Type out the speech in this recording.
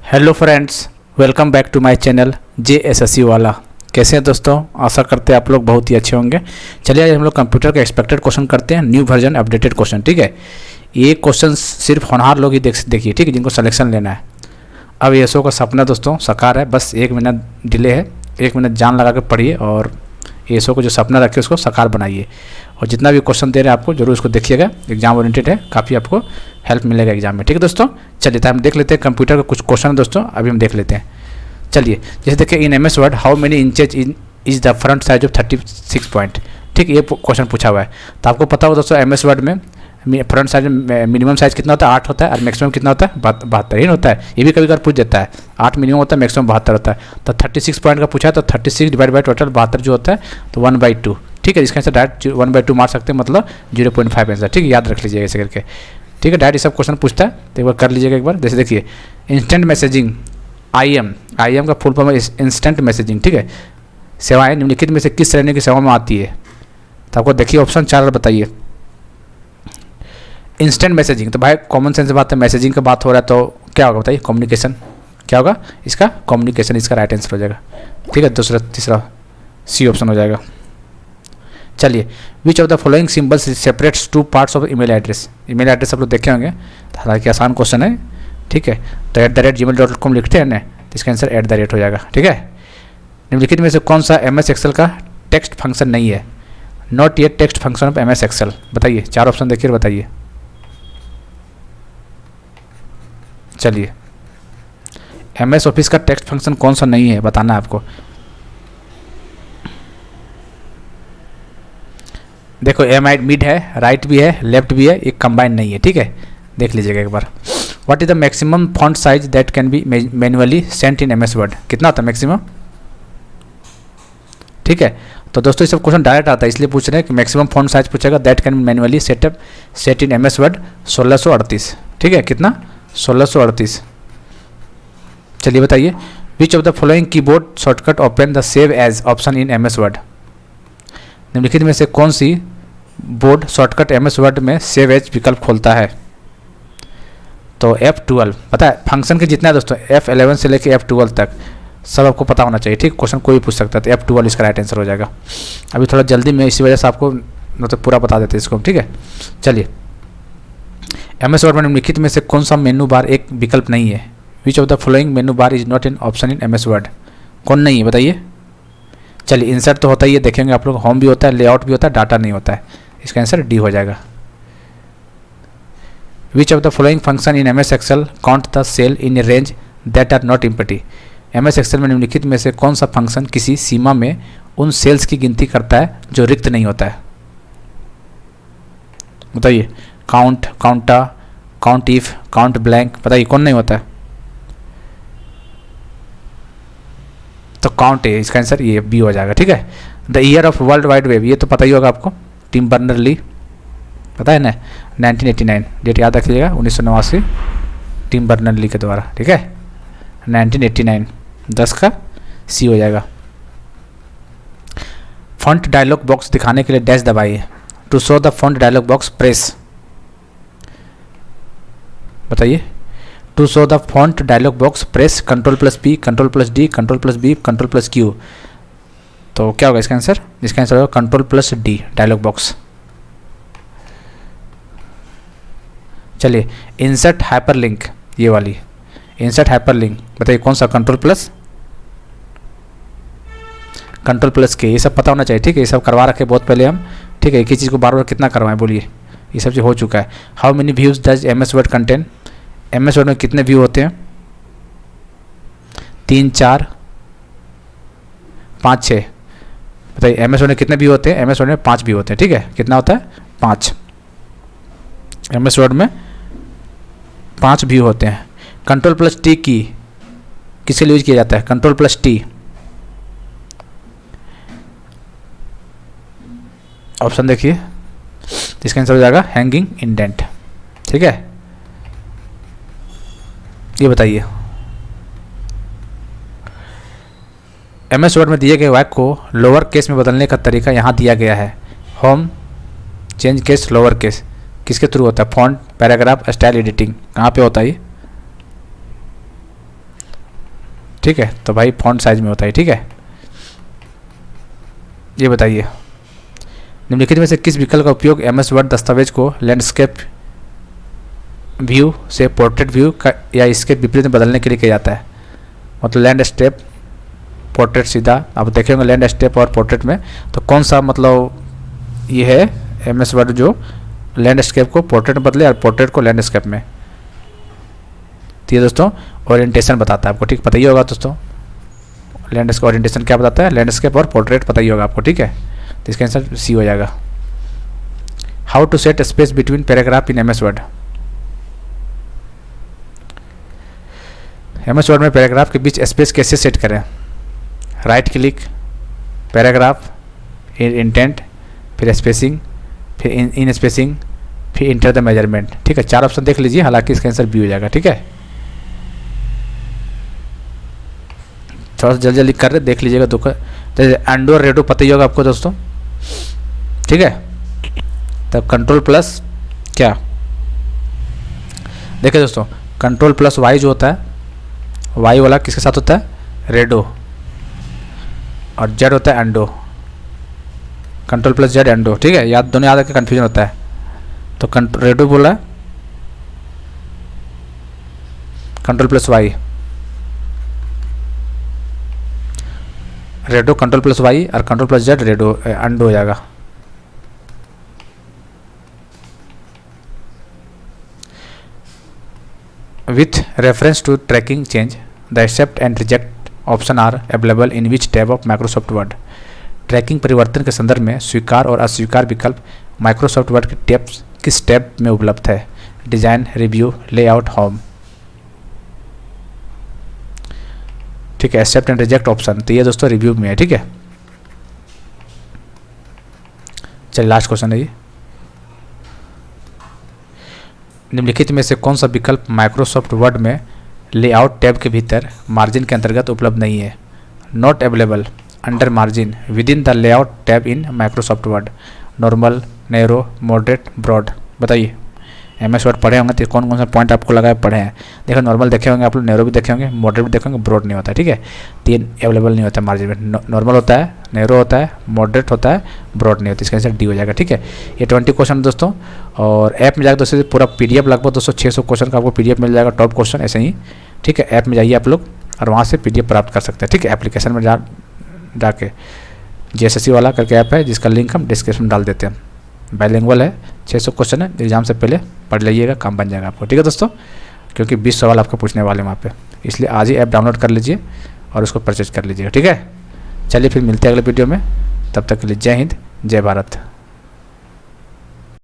Hello friends, welcome back to my channel JSSC वाला। कैसे हैं दोस्तों? आशा करते हैं आप लोग बहुत ही अच्छे होंगे। चलिए आज हम लोग कंप्यूटर का एक्सपेक्टेड क्वेश्चन करते हैं, न्यू वर्जन अपडेटेड क्वेश्चन। ठीक है, ये क्वेश्चन सिर्फ होनहार लोग ही देखिए, ठीक है, जिनको सिलेक्शन लेना है। अब येसो का सपना दोस्तों साकार है, बस 1 मिनट डिले है। 1 मिनट जान लगा के पढ़िए और येसो को जो सपना रखे उसको साकार बनाइए। और जितना भी क्वेश्चन दे रहे हैं आपको जरूर उसको देखिएगा, एग्जाम ओरिएंटेड है, काफ़ी आपको हेल्प मिलेगा एग्जाम में। ठीक है दोस्तों, चलिए तो हम देख लेते हैं कंप्यूटर का कुछ क्वेश्चन दोस्तों, अभी हम देख लेते हैं। चलिए जैसे देखिए, इन MS word how many inches is the front size of 36 point. ठीक, ये क्वेश्चन पूछा हुआ है। तो आपको पता हो दोस्तों MS वर्ड में फ्रंट साइज मिनिमम साइज कितना होता है? 8 होता है और मैक्सिमम कितना होता है? 72 ही होता है। ये भी कभी कभी पूछ देता है, 8 मिनिमम होता है, मैक्सिमम 72 होता है। तो 36 पॉइंट का पूछा है, तो 36 डिवाइड बाई टोटल 72 जो होता है तो 1/2। ठीक है, इसका आंसर डायरेक्ट 1/2 मार सकते हैं, मतलब 0.5 आंसर। ठीक है, याद रख लीजिएगा ऐसे करके। ठीक है, डायरेक्ट ये सब क्वेश्चन पूछता है तो एक बार कर लीजिएगा एक बार। जैसे देखिए, इंस्टेंट मैसेजिंग IM का फुल फॉर्म है इंस्टेंट मैसेजिंग। ठीक है, सेवाएं निम्नलिखित में से किस श्रेणी की सेवा में आती है? तो आपको देखिए ऑप्शन 4 बताइए। इंस्टेंट मैसेजिंग, तो भाई कॉमन सेंस बात है, मैसेजिंग का बात हो रहा है तो क्या होगा बताइए? कम्युनिकेशन। क्या होगा इसका? कम्युनिकेशन, इसका राइट आंसर हो जाएगा। ठीक है, दूसरा तीसरा सी ऑप्शन हो जाएगा। चलिए, विच of the following symbols separates 2 parts of email address. Email address आप लोग देखे होंगे, हालांकि आसान क्वेश्चन है। ठीक है, तो @gmail.com लिखते हैं ना, तो इसका आंसर @ हो जाएगा। ठीक है, निम्नलिखित में से कौन सा MS एक्सेल का टेक्स्ट फंक्शन नहीं है? Not yet text function of MS excel. बताइए, 4 ऑप्शन देखिए, बताइए। चलिए, MS ऑफिस का टेक्स्ट फंक्शन कौन सा नहीं है बताना है आपको। देखो, मिड है, राइट भी है, लेफ्ट भी है, एक कंबाइन नहीं है। ठीक है, देख लीजिएगा एक बार। What is the maximum font size that can be manually set in MS word? कितना होता है मैक्सिमम? ठीक है, तो दोस्तों ये सब क्वेश्चन डायरेक्ट आता है, इसलिए पूछ रहे हैं कि मैक्सिमम फॉन्ट साइज पूछेगा that can be manually set in MS word 1638। ठीक है, कितना? 1638। चलिए बताइए, which of the following keyboard shortcut open the save as option in MS word. निम्नलिखित में से कौन सी बोर्ड शॉर्टकट MS वर्ड में सेव एज विकल्प खोलता है? तो F12 पता है, फंक्शन के जितना है दोस्तों, F11 से लेकर F12 तक सब आपको पता होना चाहिए। ठीक, क्वेश्चन कोई पूछ सकता है, तो F12 इसका राइट आंसर हो जाएगा। अभी थोड़ा जल्दी में, इसी वजह से आपको मतलब पूरा बता देते हैं इसको। ठीक है, चलिए, MS वर्ड में निम्नलिखित में से कौन सा मेनू बार एक विकल्प नहीं है? विच of the following menu bar is not an option in MS word. कौन नहीं है बताइए? चलिए, इंसर्ट तो होता ही है, देखेंगे आप लोग, होम भी होता है, लेआउट भी होता है, डाटा नहीं होता है। इसका आंसर D हो जाएगा। Which of the following function in MS excel count the cell in a range that are not empty. MS excel में निम्नलिखित में से कौन सा फंक्शन किसी सीमा में उन सेल्स की गिनती करता है जो रिक्त नहीं होता है? बताइए, count, counta, count if, count blank, बताइए कौन नहीं होता है? तो काउंट है, इसका आंसर ये B हो जाएगा। ठीक है, the year of world wide web, ये तो पता ही होगा आपको, टिम बर्नर-ली, पता है ना, 1989 डेट याद रखिएगा, 1989 टिम बर्नर-ली के द्वारा। ठीक है, 1989, 10 का C हो जाएगा। फॉन्ट डायलॉग बॉक्स दिखाने के लिए डैश दबाइए। To show the font dialog box press. बताइए, to show the font dialog box press Ctrl+P, Ctrl+D, Ctrl+B, Ctrl+Q। तो क्या होगा इसका आंसर? इसका आंसर होगा Ctrl+D, डायलॉग बॉक्स। चलिए, इंसर्ट हाइपरलिंक, ये वाली इंसर्ट हाइपरलिंक, बताइए कौन सा? Ctrl+K, ये सब पता होना चाहिए। ठीक है, ये सब करवा रखे बहुत पहले हम। ठीक है, एक ही चीज़ को बार बार कितना करवाएं बोलिए, ये सब चीज़ हो चुका है। How many views does MS word contain? MS word में कितने व्यू होते हैं? 3, 4, 5, 6। बताइए MS वर्ड में कितने व्यू होते हैं? MS वर्ड में 5 व्यू होते हैं। ठीक है, कितना होता है? 5। MS वर्ड में 5 व्यू होते हैं। Ctrl+T की किसके लिए यूज किया जाता है? Ctrl+T ऑप्शन देखिए, तो इसका आंसर हो जाएगा हैंगिंग इंडेंट। ठीक है, ये बताइए, MS वर्ड में दिए गए वाक्य को लोअर केस में बदलने का तरीका यहाँ दिया गया है। Home, change case, lower case, किसके थ्रू होता है? फॉन्ट, पैराग्राफ, स्टाइल एडिटिंग, कहाँ पे होता है ये? ठीक है, तो भाई फॉन्ट साइज में होता है, ठीक है। ये बताइए निम्नलिखित में से किस विकल्प का उपयोग MS वर्ड दस्तावेज को लैंडस्केप व्यू से पोर्ट्रेट व्यू का या इसके विपरीत में बदलने के लिए किया जाता है। मतलब लैंडस्केप पोर्ट्रेट, सीधा आप देखे होंगे लैंडस्केप और पोर्ट्रेट में, तो कौन सा मतलब ये है MS वर्ड जो लैंडस्केप को पोर्ट्रेट में बदले और पोर्ट्रेट को लैंडस्केप में। तो ये दोस्तों ओरिएंटेशन बताता है आपको, ठीक, पता ही होगा दोस्तों लैंडस्केप ओरिएंटेशन क्या बताता है, लैंडस्केप और पोर्ट्रेट पता ही होगा आपको, ठीक है। तो इसका आंसर सी हो जाएगा। How to set space between paragraph in MS word. MS word में पैराग्राफ के बीच स्पेस कैसे सेट करें। राइट क्लिक, पैराग्राफ, इंटेंट, फिर स्पेसिंग, फिर इन स्पेसिंग, फिर इंटर द मेजरमेंट, ठीक है। 4 ऑप्शन देख लीजिए, हालांकि इसका आंसर बी हो जाएगा, ठीक है। थोड़ा सा जल्दी कर रहे देख लीजिएगा, तो एंडो और रेडो पता ही होगा आपको दोस्तों, ठीक है। तब कंट्रोल प्लस क्या, देखिए दोस्तों कंट्रोल प्लस वाई जो होता है, वाई वाला किसके साथ होता है, रेडो, और जेड होता है endo. Control plus Z endo, ठीक है, याद दोनों याद रखकर कन्फ्यूजन होता है। तो रेडो बोला control plus Y, redo control plus Y और control plus Z redo undo हो जाएगा। With reference to tracking change the accept and reject option are available in which tab of Microsoft Word. Tracking परिवर्तन के संदर्भ में स्वीकार और अस्वीकार विकल्प माइक्रोसॉफ्ट वर्ड के टैब्स किस टैब में उपलब्ध है। डिजाइन, रिव्यू, लेआउट, होम, ठीक है। एक्सेप्ट एंड रिजेक्ट ऑप्शन, तो ये दोस्तों रिव्यू में है, ठीक है। चलिए लास्ट क्वेश्चन है ये, निम्नलिखित में से कौन सा विकल्प माइक्रोसॉफ्ट वर्ड में लेआउट टैब के भीतर मार्जिन के अंतर्गत उपलब्ध नहीं है। Not available under margin within the layout tab in Microsoft word. Normal, narrow, moderate, broad. बताइए MS वर्ड पढ़े होंगे तो कौन कौन सा पॉइंट आपको लगा पढ़े हैं। देखो नॉर्मल देखे होंगे आप लोग, नैरो भी देखे होंगे, मॉडरेट भी देखे होंगे, ब्रॉड नहीं होता, ठीक है। 3 अवेलेबल नहीं होता मार्जिन में, नॉर्मल होता है, नैरो होता है, मॉडरेट होता है, ब्रॉड नहीं होता। इसका आंसर डी हो जाएगा, ठीक है। ये 20 क्वेश्चन दोस्तों, और ऐप में जाकर दोस्तों पूरा PDF लगभग दोस्तों 600 क्वेश्चन का आपको PDF मिल जाएगा, टॉप क्वेश्चन ऐसे ही, ठीक है। ऐप में जाइए आप लोग और वहाँ से PDF प्राप्त कर सकते हैं, ठीक है। एप्लीकेशन में जाके JSSC वाला करके ऐप है, जिसका लिंक हम डिस्क्रिप्शन में डाल देते हैं। बाइलिंगुअल है, 600 क्वेश्चन है, एग्जाम से पहले पढ़ लीजिएगा, काम बन जाएगा आपको, ठीक है दोस्तों। क्योंकि 20 सवाल आपको पूछने वाले वहाँ पे, इसलिए आज ही ऐप डाउनलोड कर लीजिए और उसको परचेज कर लीजिएगा, ठीक है। चलिए फिर मिलते हैं अगले वीडियो में, तब तक के लिए जय हिंद, जय भारत।